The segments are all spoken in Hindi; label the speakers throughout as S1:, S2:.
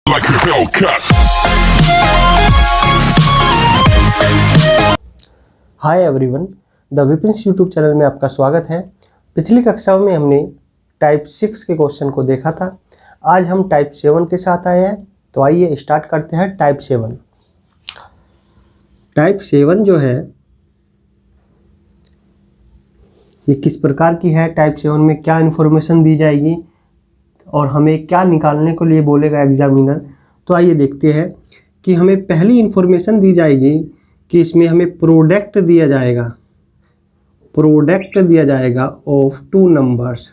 S1: like a Hellcat.
S2: Hi everyone, the Vipin's YouTube channel में आपका स्वागत है। पिछली कक्षाओं में हमने टाइप 6 के क्वेश्चन को देखा था। आज हम टाइप 7 के साथ आए हैं, तो आइए स्टार्ट करते हैं टाइप 7। टाइप 7 जो है ये किस प्रकार की है, टाइप 7 में क्या इन्फॉर्मेशन दी जाएगी और हमें क्या निकालने को लिए बोलेगा एग्जामिनर। तो आइए देखते हैं कि हमें पहली इन्फॉर्मेशन दी जाएगी कि इसमें हमें प्रोडक्ट दिया जाएगा ऑफ टू नंबर्स,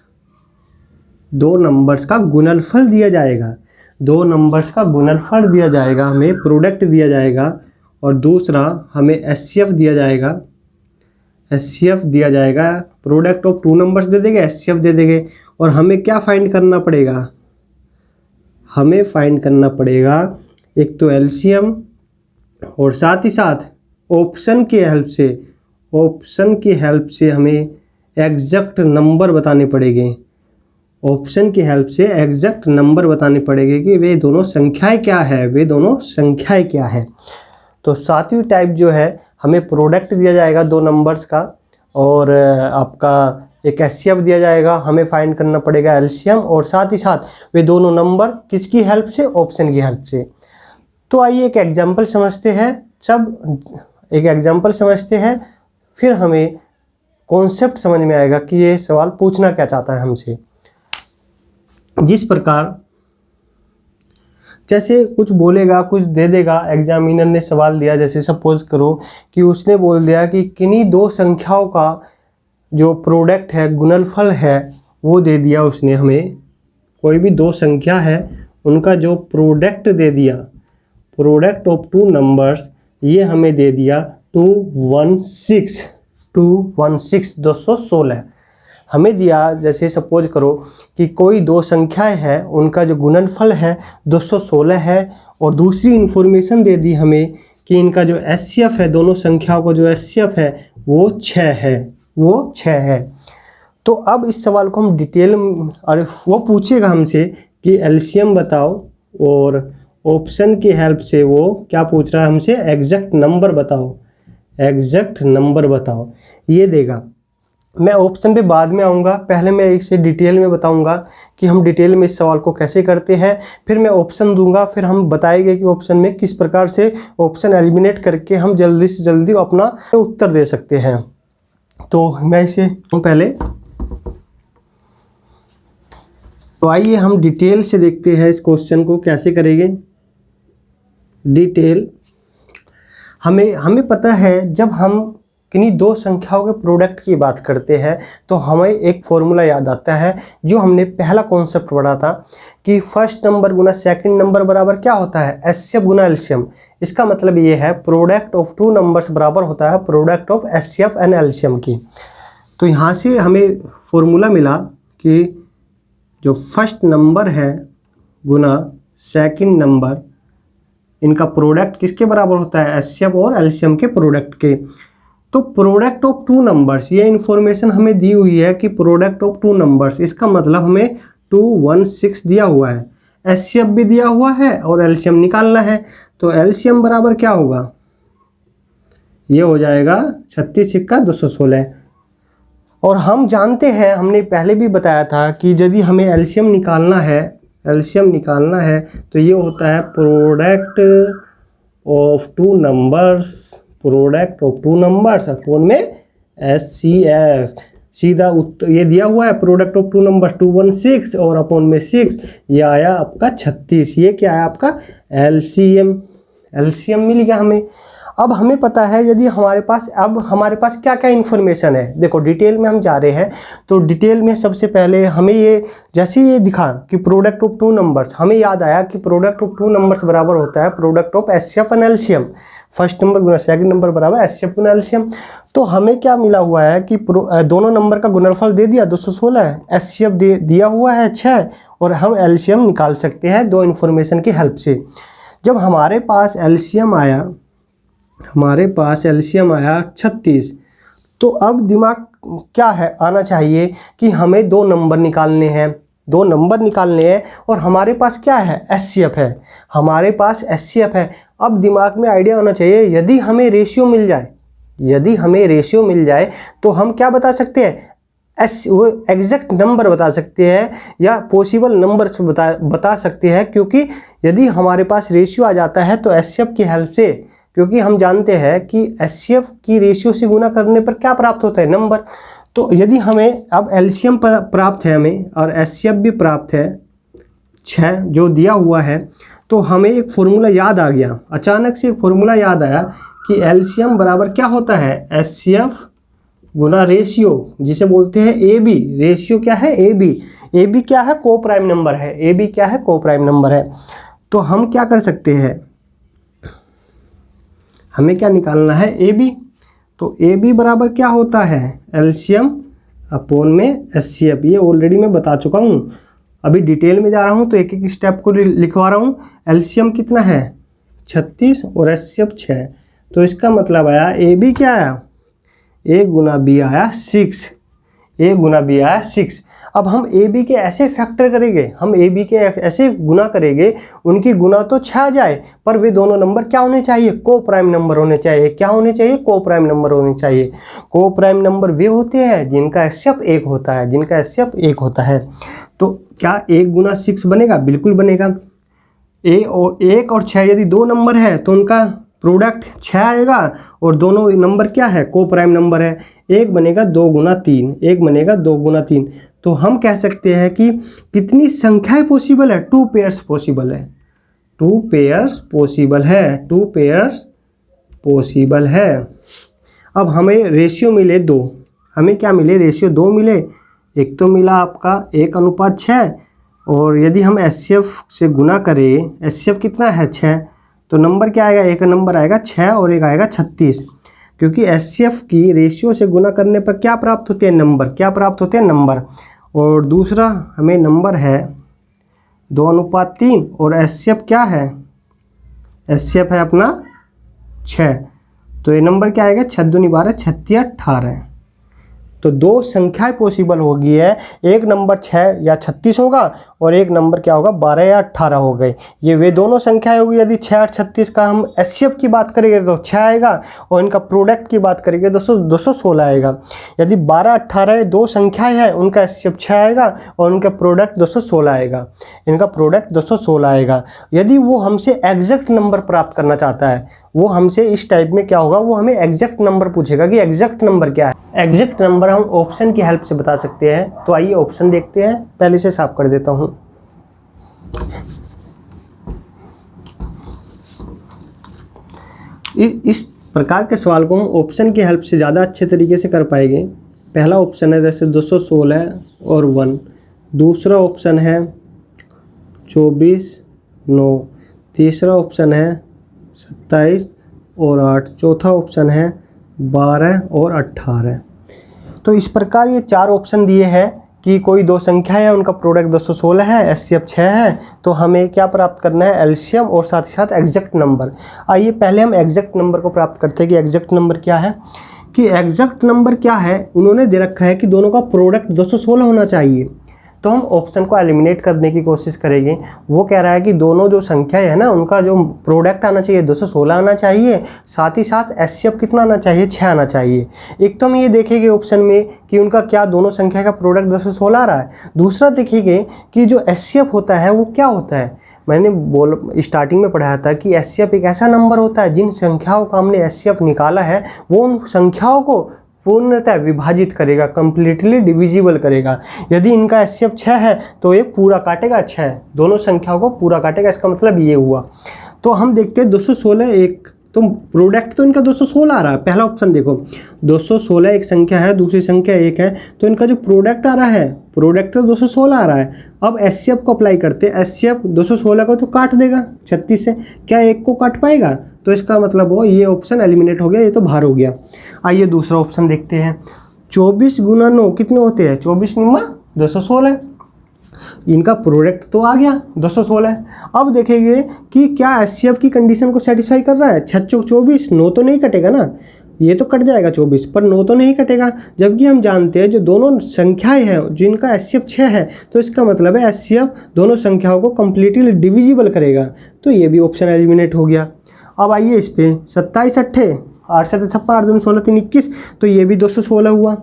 S2: दो नंबर्स का गुणनफल दिया जाएगा। दो नंबर्स का गुणनफल दिया जाएगा, हमें प्रोडक्ट दिया जाएगा और दूसरा हमें एचसीएफ दिया जाएगा। Product of two numbers they देंगे, एचसीएफ दे देंगे। और हमें क्या फाइंड करना पड़ेगा? हमें फाइंड करना पड़ेगा एक तो एलसीएम और साथ ही साथ ऑप्शन की हेल्प से हमें एग्जैक्ट नंबर बताने पड़ेंगे। ऑप्शन की हेल्प से एग्जैक्ट नंबर बताने पड़ेंगे कि वे दोनों संख्याएं क्या है। तो सातवीं टाइप जो है, हमें प्रोडक्ट दिया जाएगा दो नंबर्स का और आपका एक एचसीएफ दिया जाएगा। हमें फाइंड करना पड़ेगा एलसीएम और साथ ही साथ वे दोनों नंबर किसकी हेल्प से? ऑप्शन की हेल्प से। तो आइए एक एग्जाम्पल समझते हैं, फिर हमें कॉन्सेप्ट समझ में आएगा कि ये सवाल पूछना क्या चाहता है हमसे। जिस प्रकार जैसे कुछ बोलेगा, कुछ दे देगा, एग्जामिनर ने सवाल दिया, जैसे सपोज करो कि उसने बोल दिया कि किन्हीं दो संख्याओं का जो प्रोडक्ट है, गुणनफल है, वो दे दिया उसने हमें। कोई भी दो संख्या है, उनका जो प्रोडक्ट दे दिया, प्रोडक्ट ऑफ टू नंबर्स, ये हमें दे दिया 216 हमें दिया। जैसे सपोज करो कि कोई दो संख्याएं हैं, उनका जो गुणनफल है 216 है और दूसरी इन्फॉर्मेशन दे दी हमें कि इनका जो एचसीएफ है, दोनों संख्याओं का जो एचसीएफ है वो 6 है। तो अब इस सवाल को हम डिटेल और वो पूछेगा हमसे कि एलसीएम बताओ और ऑप्शन की हेल्प से वो क्या पूछ रहा है हमसे? एग्जैक्ट नंबर बताओ, ये देगा। मैं ऑप्शन पे बाद में आऊँगा, पहले मैं इसे डिटेल में बताऊँगा कि हम डिटेल में इस सवाल को कैसे करते हैं। फिर मैं ऑप्शन दूंगा, फिर हम बताएंगे कि ऑप्शन में किस प्रकार से ऑप्शन एलिमिनेट करके हम जल्दी से जल्दी अपना उत्तर दे सकते हैं। तो मैं इसे पहले, तो आइए हम डिटेल से देखते हैं इस क्वेश्चन को कैसे करेंगे। डिटेल हमें पता है, जब हम किन्हीं दो संख्याओं के प्रोडक्ट की बात करते हैं तो हमें एक फॉर्मूला याद आता है, जो हमने पहला कॉन्सेप्ट पढ़ा था कि फर्स्ट नंबर गुना सेकंड नंबर बराबर क्या होता है? एचसीएफ गुना एलसीएम। इसका मतलब ये है प्रोडक्ट ऑफ टू नंबर्स बराबर होता है product of HCF and LCM की। तो यहाँ से हमें फॉर्मूला मिला कि जो फर्स्ट नंबर है गुना सेकंड नंबर, इनका प्रोडक्ट किसके बराबर होता है? एचसीएफ और एलसीएम के प्रोडक्ट के। तो प्रोडक्ट ऑफ टू नंबर्स, ये इन्फॉर्मेशन हमें दी हुई है कि प्रोडक्ट ऑफ टू नंबर्स, इसका मतलब हमें 216 दिया हुआ है, एचसीएफ भी दिया हुआ है और एलसीएम निकालना है। तो एलसीएम बराबर क्या होगा? ये हो जाएगा 36 × 216। और हम जानते हैं, हमने पहले भी बताया था कि यदि हमें एलसीएम निकालना है तो ये होता है product of two numbers upon में एचसीएफ। सीधा उत्तर ये दिया हुआ है, प्रोडक्ट ऑफ टू नंबर्स 216 और अपॉन में 6, ये आया आपका 36। ये क्या है? आपका एलसीएम मिल गया हमें। अब हमें पता है यदि हमारे पास क्या क्या इन्फॉर्मेशन है। देखो डिटेल में हम जा रहे हैं, तो डिटेल में सबसे पहले हमें ये, जैसे ये दिखा कि प्रोडक्ट ऑफ टू नंबर्स, हमें याद आया कि प्रोडक्ट ऑफ टू नंबर्स बराबर होता है product of HCF and LCM. First number Guna second number बराबर एचसीएफ गुना एलसीएम। तो हमें क्या मिला हुआ है कि दोनों नंबर का गुणनफल दे दिया 216 है, एचसीएफ दिया हुआ है 6 और हम एलसीएम निकाल सकते हैं दो इन्फॉर्मेशन की हेल्प से। जब हमारे पास एलसीएम आया 36, तो अब दिमाग क्या है आना चाहिए कि हमें दो नंबर निकालने हैं। दो नंबर निकालने हैं और हमारे पास क्या है, एचसीएफ है, हमारे पास एचसीएफ है। अब दिमाग में आइडिया होना चाहिए, यदि हमें रेशियो मिल जाए, यदि हमें रेशियो मिल जाए तो हम क्या बता सकते हैं, वो एग्जैक्ट नंबर बता सकते हैं या पॉसिबल नंबर बता सकते हैं। क्योंकि यदि हमारे पास रेशियो आ जाता है तो एचसीएफ की हेल्प से, क्योंकि हम जानते हैं कि एचसीएफ की रेशियो से गुना करने पर क्या प्राप्त होता है, नंबर। तो यदि हमें अब एलसीएम प्राप्त है हमें और एचसीएफ भी प्राप्त है 6 जो दिया हुआ है, तो हमें एक फॉर्मूला याद आ गया, अचानक से एक फॉर्मूला याद आया कि एलसीएम बराबर क्या होता है, एचसीएफ गुना रेशियो, जिसे बोलते हैं ए बी। रेशियो क्या है, ए बी। ए बी क्या है, को प्राइम नंबर है। ए बी क्या है, को प्राइम नंबर है। तो हम क्या कर सकते हैं, हमें क्या निकालना है, ए बी। तो ए बी बराबर क्या होता है, एलसीएम अपॉन में एचसीएफ। ये ऑलरेडी मैं बता चुका हूँ, अभी डिटेल में जा रहा हूँ तो एक एक स्टेप को लिखवा रहा हूँ। एलसीएम कितना है 36 और एचसीएफ 6। तो इसका मतलब आया ए बी क्या आया, ए गुना बी आया 6, ए गुना बी आया 6। अब हम ए बी के ऐसे फैक्टर करेंगे, हम ए बी के ऐसे गुना करेंगे, उनकी गुना तो 6 आ जाए पर वे दोनों नंबर क्या होने चाहिए, को प्राइम नंबर होने चाहिए। क्या होने चाहिए, को प्राइम नंबर होने चाहिए। को प्राइम नंबर वे होते हैं जिनका एचसीएफ 1 होता है, जिनका एचसीएफ 1 होता है। तो क्या 1 गुना 6 बनेगा, बिल्कुल बनेगा। ए और 1 और 6 यदि दो नंबर है तो उनका प्रोडक्ट 6 आएगा और दोनों नंबर क्या है, को प्राइम नंबर है। 1 बनेगा 2 गुना 3, 1 बनेगा 2 गुना 3। तो हम कह सकते हैं कि कितनी संख्याएं पॉसिबल है, 2 पेयर्स पॉसिबल है, 2 पेयर्स पॉसिबल है, 2 पेयर्स पॉसिबल है। अब हमें रेशियो मिले 2, हमें क्या मिले, रेशियो 2 मिले। एक तो मिला आपका 1:6 और यदि हम एचसीएफ से गुना करें, एचसीएफ कितना है 6, तो नंबर क्या आएगा, एक नंबर आएगा 6 और एक आएगा 36। क्योंकि एचसीएफ की रेशियो से गुना करने पर क्या प्राप्त होते हैं, नंबर। क्या प्राप्त होते हैं, नंबर। और दूसरा हमें नंबर है 2:3 और एचसीएफ क्या है, एचसीएफ है अपना 6। तो ये नंबर क्या आएगा, 6 दूनी 12, 36 18। तो 2 संख्याएं पॉसिबल होगी है, एक नंबर 6 या 36 होगा और एक नंबर क्या होगा, 12 या 18 हो गए। ये वे दोनों संख्याएं होगी। यदि 6 और 36 का हम एचसीएफ की बात करेंगे तो 6 आएगा और इनका प्रोडक्ट की बात करेंगे 216 आएगा। यदि 12 18 दो संख्याएं हैं, उनका एचसीएफ 6 आएगा और उनका प्रोडक्ट 216 आएगा, इनका प्रोडक्ट 216 आएगा। यदि वो हमसे एग्जैक्ट नंबर प्राप्त करना चाहता है, वो हमसे इस टाइप में क्या होगा, वो हमें एग्जैक्ट नंबर पूछेगा कि एग्जैक्ट नंबर क्या है। एग्जैक्ट नंबर हम ऑप्शन की हेल्प से बता सकते हैं। तो आइए ऑप्शन देखते हैं, पहले से साफ कर देता हूं। इस प्रकार के सवाल को हम ऑप्शन की हेल्प से ज़्यादा अच्छे तरीके से कर पाएंगे। पहला ऑप्शन है जैसे 216 और 1, दूसरा ऑप्शन है 24 9, तीसरा ऑप्शन है 27 और 8, चौथा ऑप्शन है 12 और 18। तो इस प्रकार ये 4 ऑप्शन दिए हैं कि कोई दो संख्या है, उनका प्रोडक्ट 216 है, एचसीएफ 6 है। तो हमें क्या प्राप्त करना है, एलसीएम और साथ ही साथ एग्जैक्ट नंबर। आइए पहले हम एग्जैक्ट नंबर को प्राप्त करते हैं कि एग्जैक्ट नंबर क्या है। कि एग्जैक्ट नंबर क्या है, उन्होंने दे रखा है कि दोनों का प्रोडक्ट 216 होना चाहिए। तो हम ऑप्शन को एलिमिनेट करने की कोशिश करेंगे। वो कह रहा है कि दोनों जो संख्या है ना, उनका जो प्रोडक्ट आना चाहिए 216 आना चाहिए, साथ ही साथ एचसीएफ कितना आना चाहिए, 6 आना चाहिए। एक तो हम ये देखेंगे ऑप्शन में कि उनका क्या दोनों संख्या का प्रोडक्ट 216 आ रहा है। दूसरा देखेंगे कि जो एचसीएफ होता है वो क्या होता है। मैंने स्टार्टिंग में पढ़ाया था कि एचसीएफ एक ऐसा नंबर होता है, जिन संख्याओं का हमने एचसीएफ निकाला है वो उन संख्याओं को पूर्णतः विभाजित करेगा, कंप्लीटली डिविजिबल करेगा। यदि इनका एचसीएफ 6 है तो ये पूरा काटेगा 6, दोनों संख्याओं को पूरा काटेगा। इसका मतलब ये हुआ। तो हम देखते हैं 216 एक, तो प्रोडक्ट तो इनका 216 आ रहा है। पहला ऑप्शन देखो, 216 एक संख्या है, दूसरी संख्या 1 है, तो इनका जो प्रोडक्ट आ रहा है, प्रोडक्ट तो 216 आ रहा है। अब एचसीएफ को अप्लाई करते हैं। एचसीएफ 216 को तो काट देगा 36 से, क्या 1 को काट पाएगा? तो इसका मतलब हो ये ऑप्शन एलिमिनेट हो गया, ये तो बाहर हो गया। आइए दूसरा ऑप्शन देखते हैं। 24 गुना 9 कितने होते हैं, 24 9 216। इनका प्रोडक्ट तो आ गया 216। अब देखेंगे कि क्या एचसीएफ की कंडीशन को सेटिस्फाई कर रहा है। 6 चौक 24, 9 तो नहीं कटेगा ना। ये तो कट जाएगा 24, पर 9 तो नहीं कटेगा, जबकि हम जानते हैं जो दोनों संख्याएं हैं जिनका HCF 6 है, तो इसका मतलब है HCF दोनों संख्याओं को कम्प्लीटली डिविजिबल करेगा, तो ये भी ऑप्शन एलिमिनेट हो गया। अब आइए इस पे 27 अट्ठे 8 7 56 8 2 16 3 21, तो ये भी 216 हुआ,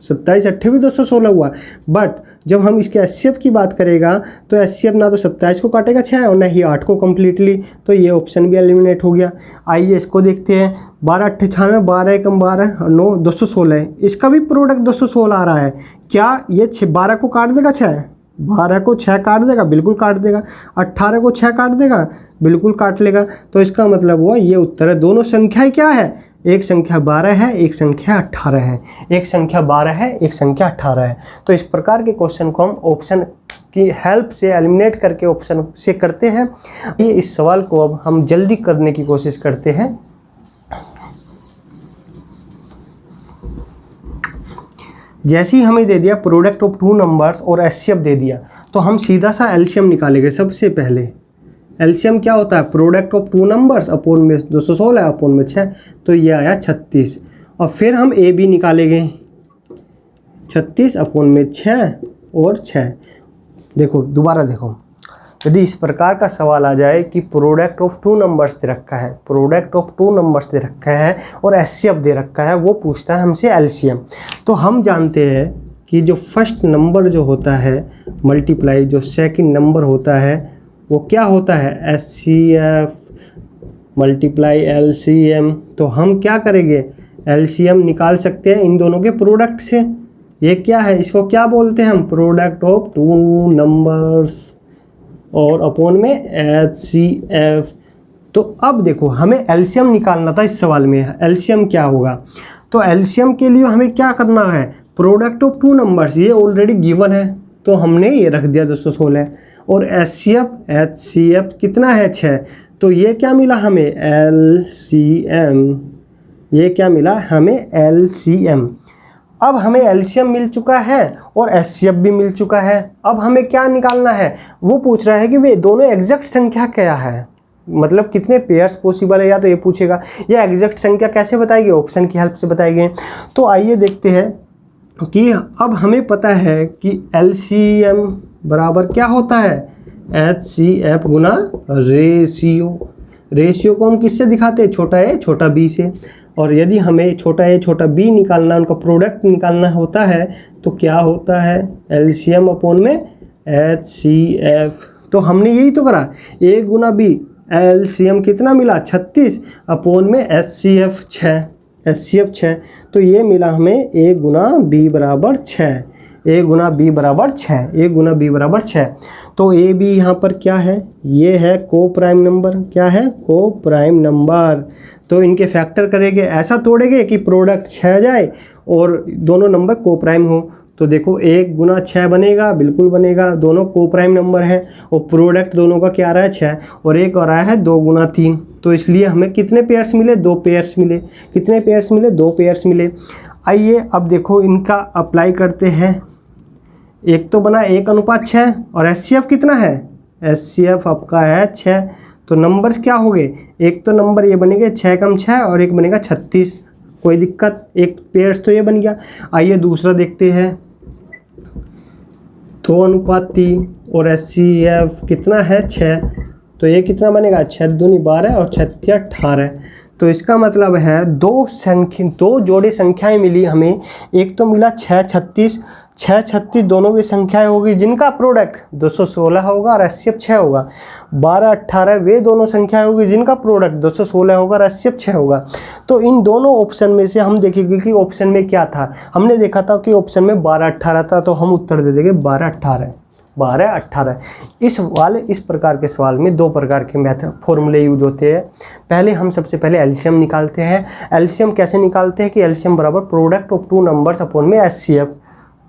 S2: 27 अट्ठे भी 216 हुआ। बट जब हम इसके HCF की बात करेगा तो HCF ना तो 27 को काटेगा 6 और ना ही 8 को कम्प्लीटली, तो ये ऑप्शन भी एलिमिनेट हो गया। आइए इसको देखते हैं, 12 अट्ठे 96, 12 एकम 12 और 9 216 है, इसका भी प्रोडक्ट 216 आ रहा है। क्या ये 12 को काट देगा 6? 12 को 6 काट देगा, बिल्कुल काट देगा। 18 को 6 काट देगा, बिल्कुल काट लेगा। तो इसका मतलब हुआ ये उत्तर है। दोनों संख्याएं क्या है, एक संख्या 12 है, एक संख्या 18 है, एक संख्या 12 है, एक संख्या 18 है। तो इस प्रकार के क्वेश्चन को हम ऑप्शन की हेल्प से एलिमिनेट करके ऑप्शन से करते हैं। ये इस सवाल को अब हम जल्दी करने की कोशिश करते हैं। जैसे ही हमें दे दिया प्रोडक्ट ऑफ 2 नंबर्स और HCF दे दिया, तो हम सीधा सा LCM निकालेंगे। सबसे पहले LCM क्या होता है, प्रोडक्ट ऑफ 2 नंबर्स अपोन में 216 अपोन में 6, तो ये आया 36। और फिर हम AB निकालेंगे, 36 अपोन में 6 और 6। देखो दोबारा देखो, यदि इस प्रकार का सवाल आ जाए कि प्रोडक्ट ऑफ 2 नंबर्स दे रखा है, प्रोडक्ट ऑफ 2 नंबर्स दे रखा है और HCF दे रखा है, वो पूछता है हमसे LCM, तो हम जानते हैं कि जो फर्स्ट नंबर जो होता है मल्टीप्लाई जो सेकंड नंबर होता है वो क्या होता है, HCF मल्टीप्लाई LCM। तो हम क्या करेंगे, LCM निकाल सकते हैं इन दोनों के प्रोडक्ट से। ये क्या है, इसको क्या बोलते हैं हम, प्रोडक्ट ऑफ 2 नंबर्स और अपोन में HCF। तो अब देखो हमें LCM निकालना था इस सवाल में। LCM क्या होगा, तो LCM के लिए हमें क्या करना है, प्रोडक्ट ऑफ 2 नंबर्स ये ऑलरेडी गिवन है, तो हमने ये रख दिया 216। और HCF कितना है 6, तो ये क्या मिला हमें LCM, ये क्या मिला हमें LCM। अब हमें LCM मिल चुका है और HCF भी मिल चुका है। अब हमें क्या निकालना है, वो पूछ रहा है कि वे दोनों एग्जैक्ट संख्या क्या है, मतलब कितने पेयर्स पॉसिबल है, या तो ये पूछेगा। ये एग्जैक्ट संख्या कैसे बताएगी, ऑप्शन की हेल्प से बताएंगे। तो आइए देखते हैं कि अब हमें पता है कि LCM बराबर क्या होता है, HCF गुना रेशियो। रेशियो को हम किससे दिखाते हैं, छोटा a छोटा b से। और यदि हमें छोटा a छोटा b निकालना, उनका प्रोडक्ट निकालना होता है, तो क्या होता है LCM अपोन में HCF। तो हमने यही तो करा, a गुना b, LCM कितना मिला 36 अपोन में HCF 6। तो ये मिला हमें a गुना b बराबर 6, a गुना b बराबर 6, a गुना b बराबर 6। तो a b यहाँ पर क्या है, ये है को प्राइम नंबर। क्या है, को प्राइम नंबर। तो इनके फैक्टर करेंगे, ऐसा तोड़ेंगे कि प्रोडक्ट 6 जाए और दोनों नंबर को प्राइम हो। तो देखो 1 गुना 6 बनेगा, बिल्कुल बनेगा, दोनों को प्राइम नंबर है और प्रोडक्ट दोनों का क्या आ रहा है 6, और एक और आया है 2 गुना 3। तो इसलिए हमें कितने पेयर्स मिले, 2 पेयर्स मिले। कितने पेयर्स मिले, 2 पेयर्स मिले। आइए अब देखो इनका अप्लाई करते हैं। एक तो बना 1:6 और HCF कितना है, HCF आपका है 6। तो नंबर्स क्या हो गए, एक तो नंबर ये बनेंगे 6 कम 6 और एक बनेगा 36, कोई दिक्कत, एक पेयर्स तो ये बन गया। आइए दूसरा देखते हैं, 2:3 और HCF कितना है 6, तो ये कितना बनेगा 6 दूनी 12 और 6 18। तो इसका मतलब है दो जोड़े संख्याएं मिली हमें। एक तो मिला 6 36 दोनों वे संख्याएं होगी जिनका प्रोडक्ट 216 होगा और HCF 6 होगा। 12 18 वे दोनों संख्याएं होगी जिनका प्रोडक्ट 216 होगा और HCF 6 होगा। तो इन दोनों ऑप्शन में से हम देखेंगे कि ऑप्शन में क्या था। हमने देखा था कि ऑप्शन में 12 18 था, तो हम उत्तर दे देंगे 12 18। इस प्रकार के सवाल में 2 प्रकार के मेथड फॉर्मूले यूज होते हैं। पहले हम सबसे पहले LCM निकालते हैं। LCM कैसे निकालते हैं कि LCM बराबर प्रोडक्ट ऑफ 2 नंबर्स अपॉन में HCF,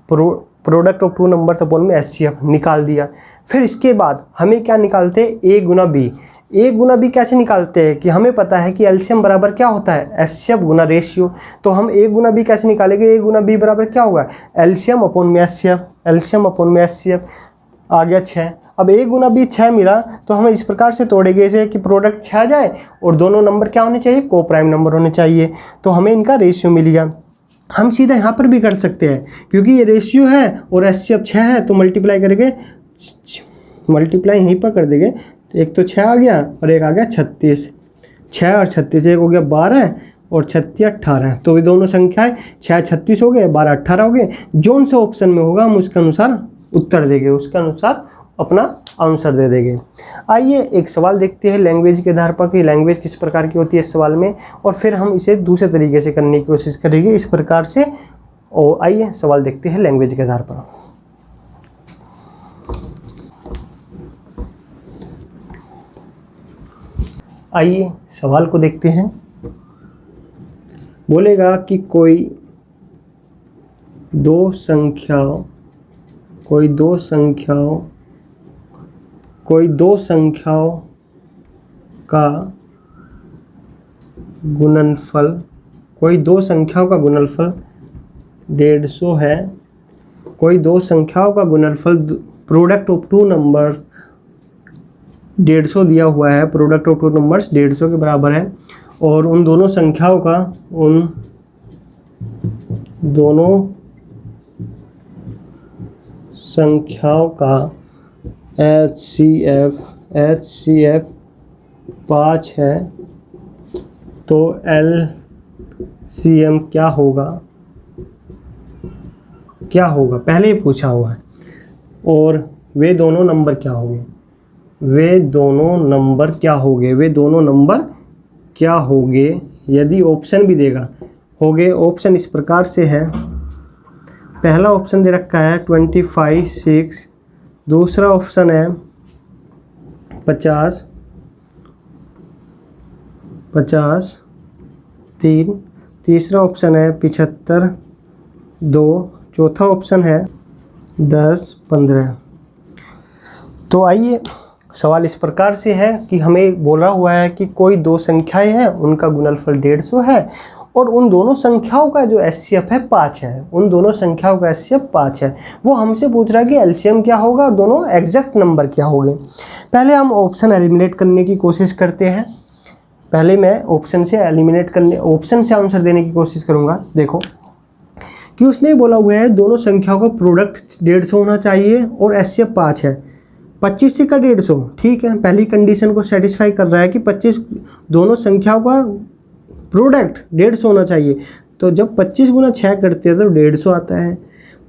S2: product of 2 numbers upon में HCF निकाल दिया। फिर इसके बाद हमें क्या निकालते हैं, A Guna B। A Guna B कैसे निकालते हैं कि हमें पता है कि LCM बराबर क्या होता है, HCF गुना रेशियो। तो हम A गुना B कैसे निकालेंगे, A गुना B बराबर क्या होगा, LCM अपॉन में HCF, LCM अपॉन में HCF। आ गया 6। अब a गुना b 6 मिला तो हम इस प्रकार से तोड़ेंगे इसे कि प्रोडक्ट 6 आ जाए और दोनों नंबर क्या होने चाहिए, को प्राइम नंबर होने चाहिए। तो हमें इनका रेशियो मिल गया। हम सीधा यहाँ पर भी कर सकते हैं क्योंकि ये रेशियो है और HCF 6 है तो मल्टीप्लाई करेंगे, मल्टीप्लाई यहीं पर कर देंगे। तो एक तो 6 आ गया और एक आ गया 36। 6 और 36, एक हो गया 12 और 36 18। तो ये दोनों संख्याएं 6 36 हो गए, 12 18 हो गए। जोन सा ऑप्शन में होगा हम उसके अनुसार उत्तर देंगे, उसके अनुसार अपना आंसर दे देंगे। आइए एक सवाल देखते हैं लैंग्वेज के आधार पर कि लैंग्वेज किस प्रकार की होती है इस सवाल में, और फिर हम इसे दूसरे तरीके से करने की कोशिश करेंगे इस प्रकार से। और आइए सवाल देखते हैं लैंग्वेज के आधार पर। आइए सवाल को देखते हैं। बोलेगा कि कोई दो संख्याओं का गुणनफल 150 है। कोई दो संख्याओं का गुणनफल प्रोडक्ट ऑफ टू नंबर्स 150 दिया हुआ है, प्रोडक्ट ऑफ टू नंबर्स 150 के बराबर है और उन दोनों संख्याओं का HCF 5 है तो LCM क्या होगा पहले ही पूछा हुआ है। और वे दोनों नंबर क्या होंगे यदि ऑप्शन भी देगा होंगे। ऑप्शन इस प्रकार से है, पहला ऑप्शन दे रखा है 25 6, दूसरा ऑप्शन है 50 3, तीसरा ऑप्शन है 75 2, चौथा ऑप्शन है 10 15। तो आइए सवाल इस प्रकार से है कि हमें बोला हुआ है कि कोई दो संख्याएं हैं उनका गुणनफल 150 है और उन दोनों संख्याओं का जो HCF है 5 है, उन दोनों संख्याओं का HCF 5 है। वो हमसे पूछ रहा है कि LCM क्या होगा और दोनों एग्जैक्ट नंबर क्या होंगे। पहले हम ऑप्शन एलिमिनेट करने की कोशिश करते हैं। पहले मैं ऑप्शन से आंसर देने की कोशिश करूँगा। देखो कि उसने बोला हुआ है दोनों संख्याओं का प्रोडक्ट 150 होना चाहिए और HCF 5 है। 25 से का 150, ठीक है, पहली कंडीशन को सेटिस्फाई कर रहा है कि 25 दोनों संख्याओं का प्रोडक्ट 150 होना चाहिए। तो जब 25 गुना 6 करते हैं तो 150 आता है।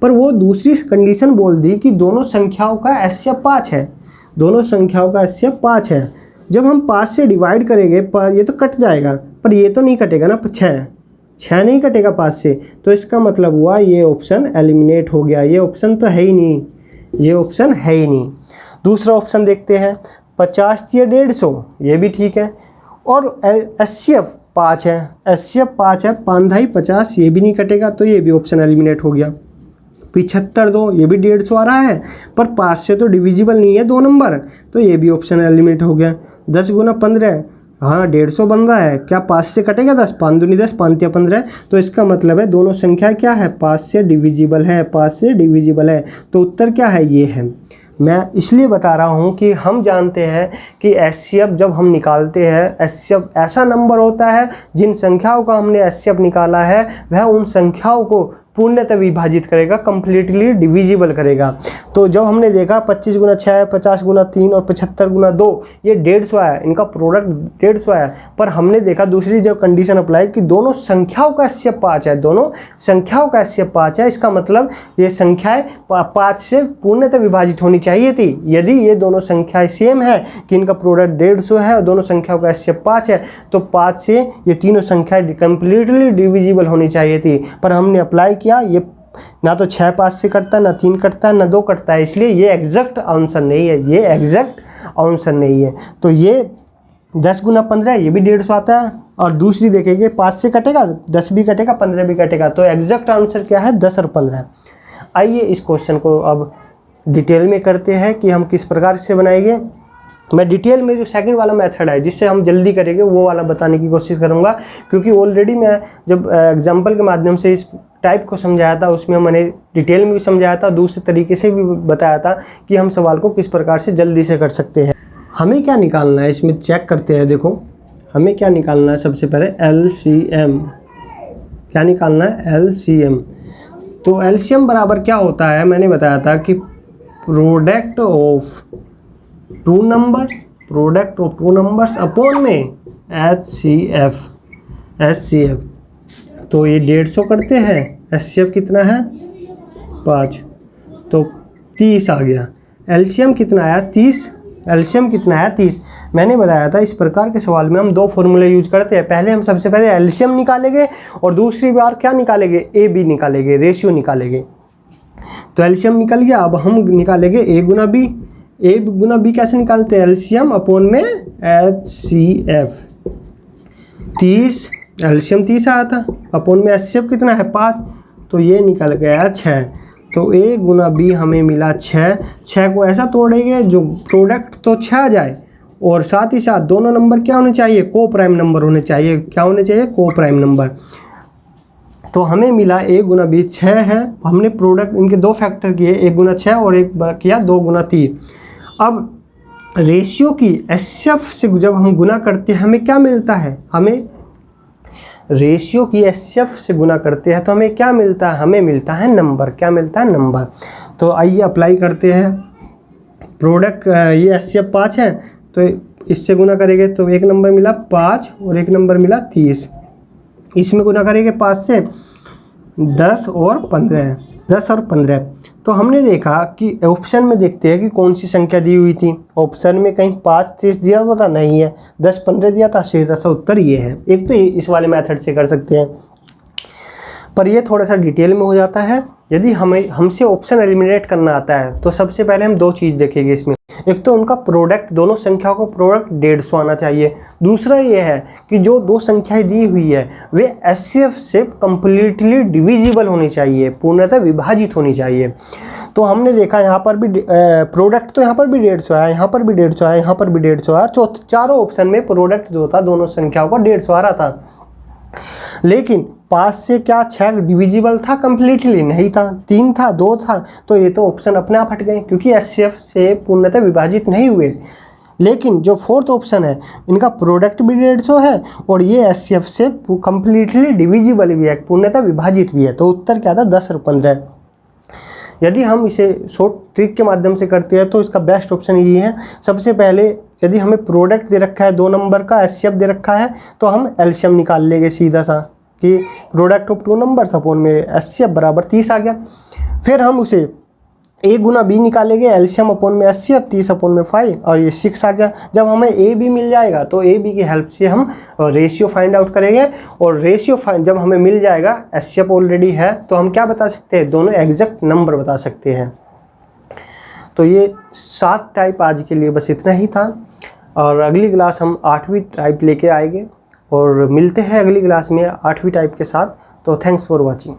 S2: पर वो दूसरी कंडीशन बोल दी कि दोनों संख्याओं का HCF 5 है, दोनों संख्याओं का HCF 5 है। जब हम 5 से डिवाइड करेंगे ये तो कट जाएगा, पर ये तो नहीं कटेगा ना, 6 नहीं कटेगा 5 से। तो इसका मतलब हुआ ये ऑप्शन एलिमिनेट हो गया, ये ऑप्शन तो है ही नहीं, दूसरा ऑप्शन देखते हैं 50 या 150, ये भी ठीक है। और HCF 5 है, HCF 5 है, 5 ढाई 50, ये भी नहीं कटेगा तो ये भी ऑप्शन एलिमिनेट हो गया। 75 2, ये भी 150 आ रहा है पर 5 से तो डिविजिबल नहीं है दो नंबर, तो ये भी ऑप्शन एलिमिनेट हो गया। 10 गुना 15, हाँ 150 बन रहा है, क्या 5 से कटेगा 10, 5 दूनी 10, 5 या 15, तो इसका मतलब है दोनों संख्या क्या है 5 से डिविजिबल है। तो उत्तर क्या है, ये है। मैं इसलिए बता रहा हूँ कि हम जानते हैं कि HCF जब हम निकालते हैं, HCF ऐसा नंबर होता है जिन संख्याओं का हमने HCF निकाला है वह उन संख्याओं को पूर्णतः विभाजित करेगा, कंप्लीटली डिविजिबल करेगा। तो जब हमने देखा 25 गुना 6, 50 गुना 3 और 75 गुना 2, ये 150 आया, इनका प्रोडक्ट 150 आया। पर हमने देखा दूसरी जो कंडीशन अप्लाई कि दोनों संख्याओं का HCF 5 है, दोनों संख्याओं का HCF 5 है। इसका मतलब ये संख्याएं 5 से पूर्णतः विभाजित होनी चाहिए थी। यदि ये दोनों संख्याएं सेम है कि इनका प्रोडक्ट 150 है और दोनों संख्याओं का HCF 5 है, तो 5 से ये तीनों संख्याएं कंप्लीटली डिविजिबल होनी चाहिए थी। पर हमने अप्लाई किया, ये ना तो 6 5 से कटता है, ना 3 कटता है, ना 2 कटता है, इसलिए ये एग्जैक्ट आंसर नहीं है। तो ये 10 गुना 15, ये भी 150 आता है। और दूसरी देखेंगे 5 से कटेगा 10 भी कटेगा, 15 भी कटेगा, तो एग्जैक्ट आंसर क्या है 10 और 15। आइए इस क्वेश्चन को अब डिटेल में करते हैं कि हम किस प्रकार से बनाएंगे। मैं डिटेल में जो सेकंड वाला मेथड है जिससे हम जल्दी करेंगे वो वाला बताने की कोशिश करूँगा, क्योंकि ऑलरेडी मैं जब एग्जाम्पल के माध्यम से इस टाइप को समझाया था उसमें मैंने डिटेल में भी समझाया था, दूसरे तरीके से भी बताया था कि हम सवाल को किस प्रकार से जल्दी से कर सकते हैं। हमें क्या निकालना है इसमें चेक करते हैं। देखो हमें क्या निकालना है, सबसे पहले LCM। क्या निकालना है? LCM। तो LCM बराबर क्या होता है, मैंने बताया था कि product of two numbers upon में HCF। तो ये 150 करते हैं, HCF कितना है 5, तो 30 आ गया। LCM कितना आया 30। LCM कितना आया 30। मैंने बताया था इस प्रकार के सवाल में हम दो फॉर्मूले यूज करते हैं। पहले हम सबसे पहले LCM निकालेंगे और दूसरी बार क्या निकालेंगे, AB निकालेंगे, रेशियो निकालेंगे। तो LCM निकल गया, अब हम निकालेंगे A Guna B। A Guna B कैसे निकालते हैं, LCM अपॉन में HCF। 30 LCM 30 आया था, अपॉन में HCF कितना है 5, तो ये निकल गया 6। तो A गुना B हमें मिला 6 को ऐसा तोड़ेंगे जो प्रोडक्ट तो 6 आ जाए और साथ ही साथ दोनों नंबर क्या होने चाहिए, को प्राइम नंबर होने चाहिए। क्या होने चाहिए, को प्राइम नंबर। तो हमें मिला A गुना B 6 है। हमने प्रोडक्ट इनके दो फैक्टर किए, 1 गुना 6 और एक किया 2 गुना 3। अब रेशियो की HCF से जब हम गुना करते हैं हमें क्या मिलता है, हमें रेशियो की HCF से गुना करते हैं तो हमें क्या मिलता है, हमें मिलता है नंबर। क्या मिलता है, नंबर। तो आइए अप्लाई करते हैं। प्रोडक्ट ये HCF 5 है तो इससे गुना करेंगे तो एक नंबर मिला 5 और एक नंबर मिला 30। इसमें गुना करेंगे 5 से 10 और 15। तो हमने देखा कि ऑप्शन में देखते हैं कि कौन सी संख्या दी हुई थी। ऑप्शन में कहीं 5 30 दिया हुआ था, नहीं है। 10 15 दिया था, सीधा सा उत्तर ये है। एक तो इस वाले मेथड से कर सकते हैं, पर ये थोड़ा सा डिटेल में हो जाता है। यदि हमसे ऑप्शन एलिमिनेट करना आता है तो सबसे पहले हम दो चीज़ देखेंगे इसमें। एक तो उनका प्रोडक्ट, दोनों संख्याओं का प्रोडक्ट 150 आना चाहिए। दूसरा ये है कि जो दो संख्याएं दी हुई है वे HCF से कंप्लीटली डिविजिबल होनी चाहिए, पूर्णतः विभाजित होनी चाहिए। तो हमने देखा यहाँ पर भी प्रोडक्ट तो यहाँ पर भी 150 आया, यहाँ पर भी 150 आया, यहाँ पर भी 150 आया। चारों ऑप्शन में प्रोडक्ट जो था दोनों संख्याओं का 150 आ रहा था। लेकिन 5 से क्या 6 डिविजिबल था, कंप्लीटली नहीं था। 3 था, 2 था, तो ये तो ऑप्शन अपने आप हट गए क्योंकि HCF से पूर्णतः विभाजित नहीं हुए। लेकिन जो फोर्थ ऑप्शन है इनका प्रोडक्ट भी 150 है और ये HCF से कंप्लीटली डिविजिबल भी है, पूर्णतः विभाजित भी है। तो उत्तर क्या था, 10 और 15। यदि हम इसे शॉर्ट ट्रिक के माध्यम से करते हैं तो इसका बेस्ट ऑप्शन ये है। सबसे पहले यदि हमें प्रोडक्ट दे रखा है 2 नंबर का, HCF दे रखा है, तो हम LCM निकाल लेंगे सीधा सा कि प्रोडक्ट ऑफ 2 नंबर्स अपॉन में HCF बराबर 30 आ गया। फिर हम उसे A गुना B निकालेंगे, LCM अपॉन में HCF 30 अपॉन में 5 और ये 6 आ गया। जब हमें AB मिल जाएगा तो AB की हेल्प से हम रेशियो फाइंड आउट करेंगे और रेशियो जब हमें मिल जाएगा, HCF ऑलरेडी है, तो हम क्या बता सकते हैं, दोनों एग्जैक्ट नंबर बता सकते हैं। तो ये 7 टाइप आज के लिए बस इतना ही था और अगली क्लास हम 8वीं टाइप लेके आएंगे और मिलते हैं अगली क्लास में 8वीं टाइप के साथ। तो थैंक्स फॉर वॉचिंग।